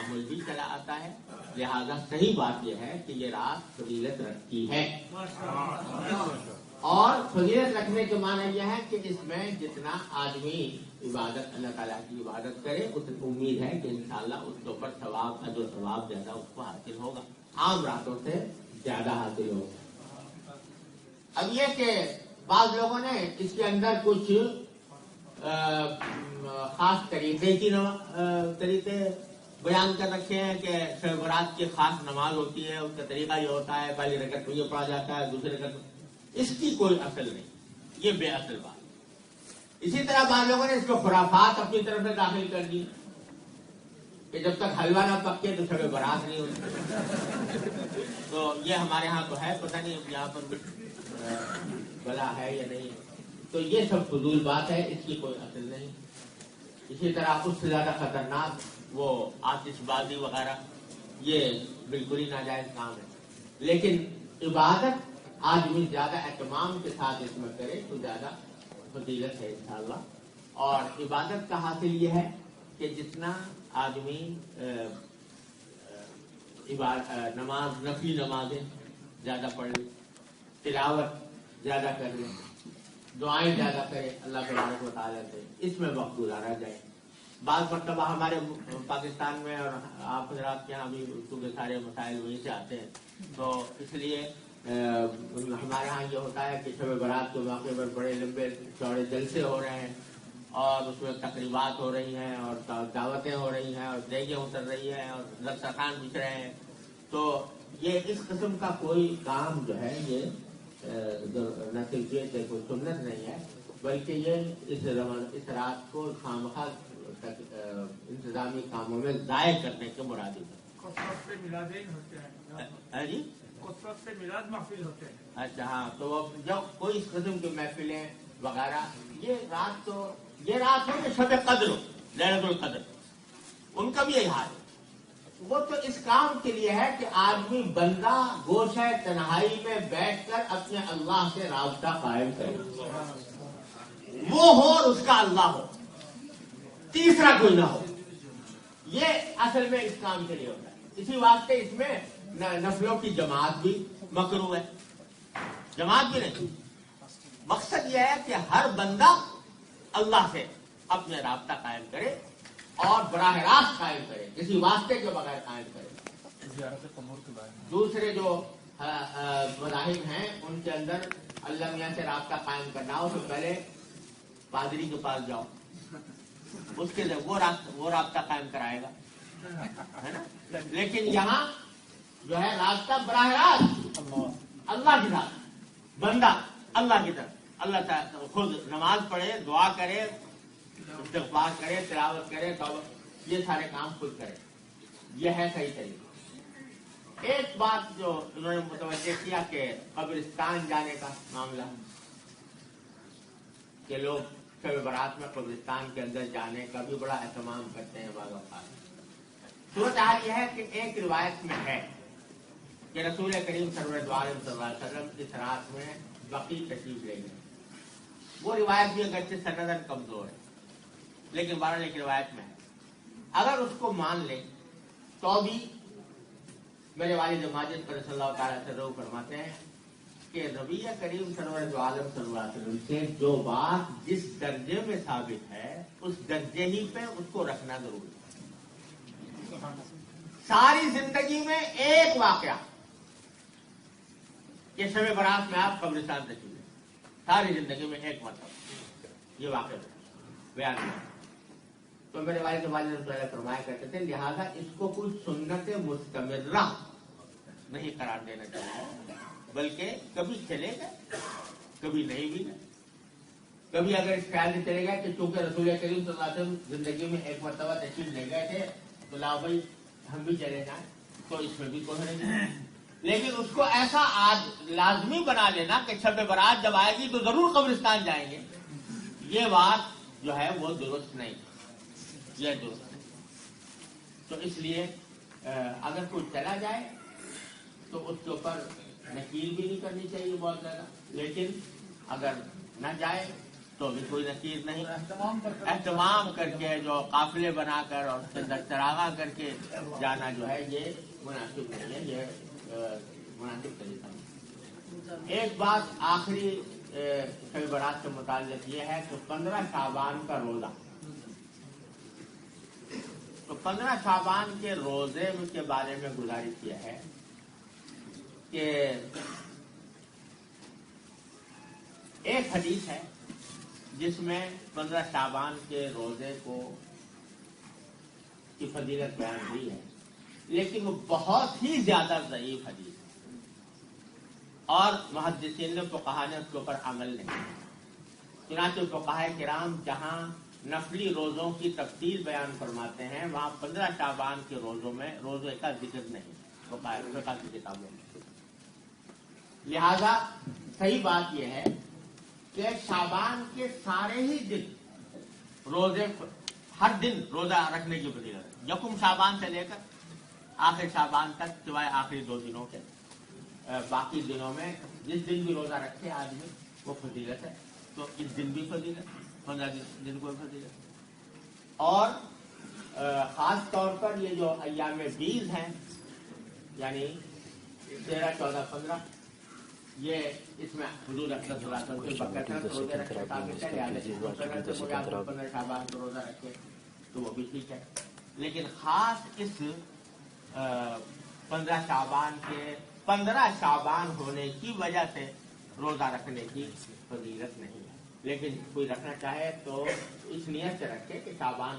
تعامل بھی چلا آتا ہے. لہذا صحیح بات یہ ہے کہ یہ رات فضیلت رکھتی ہے. اور فضیلت رکھنے کے معنی یہ ہے کہ اس میں جتنا آدمی عبادت اللہ تعالیٰ کی عبادت کرے اتنی امید ہے کہ انشاءاللہ اس کے اوپر ثواب اجر و ثواب زیادہ اس کو حاصل ہوگا، عام راتوں سے زیادہ حاصل ہوگا. اب یہ کہ بعض لوگوں نے اس کے اندر کچھ خاص طریقے بیان کر رکھے ہیں کہ شب برات کی خاص نماز ہوتی ہے، اس کا طریقہ یہ ہوتا ہے پہلی رکعت میں یہ پڑھا جاتا ہے، دوسری رکعت میں. اس کی کوئی اصل نہیں، یہ بے اصل بات. اسی طرح بعض لوگوں نے اس کو خرافات اپنی طرف سے داخل کر دی کہ جب تک حلوہ نہ پکے تو شب برات نہیں ہوتی. تو یہ ہمارے ہاں تو ہے، پتہ نہیں یہاں پر بلا ہے یا نہیں. تو یہ سب فضول بات ہے، اس کی کوئی اصل نہیں. اسی طرح اس سے زیادہ خطرناک وہ آتش بازی وغیرہ، یہ بالکل ہی ناجائز کام ہے. لیکن عبادت آدمی زیادہ اہتمام کے ساتھ اس میں کرے تو زیادہ فضیلت ہے انشاءاللہ. اور عبادت کا حاصل یہ ہے کہ جتنا آدمی نماز نفلی نمازیں زیادہ پڑھ لے، تلاوت زیادہ کر لے، دعائیں زیادہ کرے اللہ تبارک و تعالیٰ سے، اس میں وقت گزارا جائے. بعض مرتبہ ہمارے پاکستان میں اور آپ حضرات کے یہاں بھی کیونکہ سارے مسائل وہیں سے آتے ہیں، تو اس لیے ہمارے ہاں یہ ہوتا ہے کہ شب برات کے موقع پر بڑے لمبے چوڑے جلسے ہو رہے ہیں اور اس میں تقریبات ہو رہی ہیں اور دعوتیں ہو رہی ہیں اور دیگیں اتر رہی ہیں اور دسترخوان بچھ رہے ہیں. تو یہ اس قسم کا کوئی کام جو ہے یہ نہ صرف یہ کہ کوئی سنت نہیں ہے، بلکہ یہ اس رات کو خامخواہ انتظامی کاموں میں ضائع کرنے کے مرادف ہے. کثرت سے میلادین ہوتے ہیں جی، کثرت سے میلاد محفل ہوتے ہیں. اچھا ہاں، تو وہ جب کوئی اس قسم کی محفلیں وغیرہ، یہ رات ہو کہ شب قدر ہو، لیلۃ القدر، ان کا بھی یہی حال ہے. وہ تو اس کام کے لیے ہے کہ آدمی بندہ گوشہ تنہائی میں بیٹھ کر اپنے اللہ سے رابطہ قائم کرے، وہ ہو اور اس کا اللہ ہو، تیسرا کوئی نہ ہو. یہ اصل میں اس کام کے لیے ہوتا ہے. اسی واسطے اس میں نفلوں کی جماعت بھی مکروہ ہے، جماعت بھی نہیں. مقصد یہ ہے کہ ہر بندہ اللہ سے اپنے رابطہ قائم کرے اور براہ راست قائم کرے، کسی واسطے کے بغیر قائم کرے. دوسرے جو مذاہب ہیں ان کے اندر اللہ میاں سے رابطہ قائم کرنا ہو تو پہلے پادری کے پاس جاؤ، اس کے لیے وہ رابطہ قائم کرائے گا، ہے نا. لیکن یہاں جو ہے رابطہ براہ راست اللہ کی طرف، بندہ اللہ کی طرف، اللہ تعالیٰ خود نماز پڑھے، دعا کرے، استغفار کرے، تلاوت کرے، یہ سارے کام خود کرے. یہ ہے صحیح طریقہ. ایک بات جو انہوں نے متوجہ کیا کہ قبرستان جانے کا معاملہ، کہ لوگ شب برات میں قبرستان کے اندر جانے کا بھی بڑا اہتمام کرتے ہیں بعض اوقات. صورت حال یہ ہے کہ ایک روایت میں ہے کہ رسول کریم صلی اللہ علیہ وسلم اس رات میں بقیع تشریف لے گئے. وہ روایت بھی اگرچہ سندن کمزور ہے لیکن بہرحال ایک روایت میں ہے. اگر اس کو مان لیں تو بھی میرے والد ماجد پر صلی اللہ تعالیٰ سے رو فرماتے ہیں کہ نبی کریم صلی اللہ علیہ وسلم سے جو بات جس درجے میں ثابت ہے اس درجے ہی پہ اس کو رکھنا ضروری ہے. ساری زندگی میں ایک واقعہ کہ شب برات میں آپ قبرستان تشریف لیں، ساری زندگی میں ایک مرتبہ یہ واقعہ بیان ہوا. تو میرے والد والد فرمایا کرتے تھے لہذا اس کو کوئی سنت مستمرہ نہیں قرار دینا چاہیے، بلکہ کبھی چلے گا کبھی نہیں بھی گئے. کبھی اگر اس خیال سے چلے گا کہ چونکہ رسول کریم صلی اللہ علیہ وسلم زندگی میں ایک مرتبہ تشریف لے گئے تھے تو لاؤ بھائی ہم بھی چلے جائیں، تو اس میں بھی کوئی نہیں. لیکن اس کو ایسا لازمی بنا لینا کہ شب برات جب آئے گی تو ضرور قبرستان جائیں گے، یہ بات جو ہے وہ درست نہیں، یہ درست نہیں. تو اس لیے اگر کوئی چلا جائے تو اس کے اوپر نکیل بھی نہیں کرنی چاہیے بہت زیادہ، لیکن اگر نہ جائے تو بھی کوئی نقیر نہیں. اہتمام کر کے جو قافلے بنا کر اور اس کے اندر چراغاں کر کے جانا جو ہے یہ مناسب نہیں ہے، یہ مناسب طریقہ نہیں. ایک بات آخری شب برات سے متعلق یہ ہے کہ 15 شعبان کا روزہ، تو 15 شعبان کے روزے کے بارے میں گزارش کیا ہے کہ ایک حدیث ہے جس میں 15 شعبان کے روزے کی فضیلت بیان ہوئی ہے، لیکن وہ بہت ہی زیادہ ضعیف حدیث ہے اور محدثین نے فقہا نے اس کے اوپر عمل نہیں کیا. چنانچہ فقہاء کرام جہاں نفلی روزوں کی تفصیل بیان فرماتے ہیں وہاں 15 شعبان کے روزوں میں روزے کا ذکر نہیں فقہ کی کتابوں میں. لہذا صحیح بات یہ ہے کہ شعبان کے سارے ہی دن روزے، ہر دن روزہ رکھنے کی فضیلت ہے، یکم شعبان سے لے کر آخر شعبان تک سوائے آخری 2 دنوں کے. باقی دنوں میں جس دن بھی روزہ رکھے آدمی وہ فضیلت ہے. تو اس دن بھی فضیلت، 15 دن کو فضیلت. اور خاص طور پر یہ جو ایام بیز ہیں یعنی 13، 14، 15 یہ اس میں حضور اکرم صلی اللہ علیہ وسلم کے بکثرت روزے رکھے ثابت ہے، لہٰذا 15 شعبان کو روزہ رکھے تو وہ بھی ٹھیک ہے. لیکن خاص اس 15 شعبان کے 15 شعبان ہونے کی وجہ سے روزہ رکھنے کی فضیلت نہیں ہے. لیکن کوئی رکھنا چاہے تو اس نیت سے رکھے کہ شعبان